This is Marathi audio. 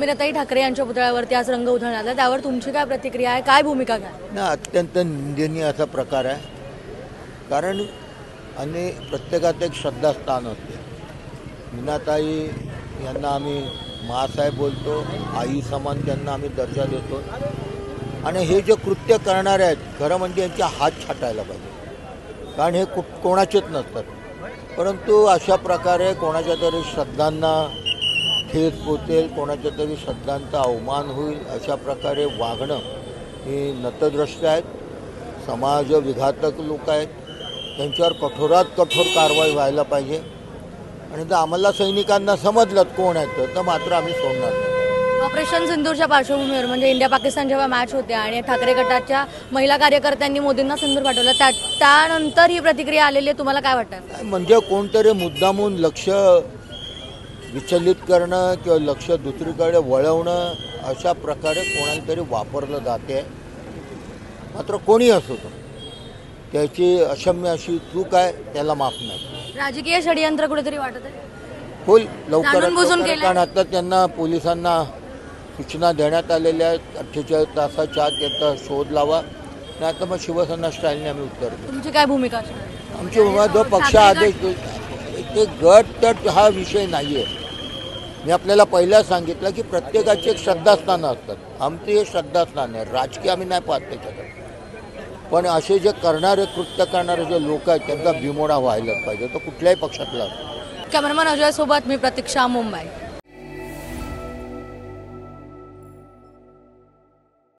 अभिनेताई ठाकरे यांच्या पुतळ्यावरती आज रंग उधळण्यात आला, त्यावर तुमची काय प्रतिक्रिया आहे, काय भूमिका घ्या? ना अत्यंत निंदनीय असा प्रकार आहे. कारण प्रत्येकात एक श्रद्धास्थान असते. मीनाताई यांना आम्ही मासाहेब बोलतो, आई समान त्यांना आम्ही दर्जा देतो. आणि हे जे कृत्य करणारे आहेत खरं म्हणजे यांचे हात छाटायला पाहिजे, कारण हे कोणाचेच नसतात. परंतु अशा प्रकारे कोणाच्या तरी श्रद्धांना ठेच पोचेल, कोणाच्या तरी श्रद्धांचा अवमान होईल अशा प्रकारे वागणं हे नतद्रष्ट आहेत, समाजविघातक लोक आहेत. त्यांच्यावर कठोरात कठोर कारवाई व्हायला पाहिजे. आणि जर आम्हाला सैनिकांना समजलं कोण आहेत तर मात्र आम्ही सोडणार नाही. ऑपरेशन सिंदूरच्या पार्श्वभूमीवर म्हणजे इंडिया पाकिस्तान जेव्हा मॅच होते आणि ठाकरे गटाच्या महिला कार्यकर्त्यांनी मोदींना सिंदूर पाठवलं, त्यानंतर ही प्रतिक्रिया आलेली आहे, तुम्हाला काय वाटतं? म्हणजे कोणतरी मुद्दामून लक्ष विचलित करणं किंवा लक्ष दुसरीकडे वळवणं अशा प्रकारे कोणाला तरी वापरलं जाते. मात्र कोणी असो त्याची अक्षम्य अशी चूक आहे, त्याला माफ नाही. राजकीय षडयंत्र कुठेतरी वाटत आहे होईल लवकरात बुजून लवकर, केलंय. कारण आता त्यांना पोलिसांना सूचना देण्यात आलेल्या आहेत. 48 तासाच्या आत त्याचा शोध लावा, नाही आता मग शिवसेना स्टाईलने आम्ही उत्तर देऊ. तुमची काय भूमिका असणार? आमची भूमिका जो पक्ष आदेश ते गट तट हा विषय नाही आहे. मी आपल्याला पहिला सांगितलं की प्रत्येकाची एक श्रद्धास्थानं असतात. आमची हे श्रद्धास्थान आहे, राजकीय आम्ही नाही पाहत त्याच्याकडे. पण असे जे करणारे कृत्य करणारे जे लोक आहेत त्यांचा बिमोडा व्हायलाच पाहिजे, तो कुठल्याही पक्षातला असतो. कॅमेरामन अजय सोबत मी प्रतीक्षा, मुंबई.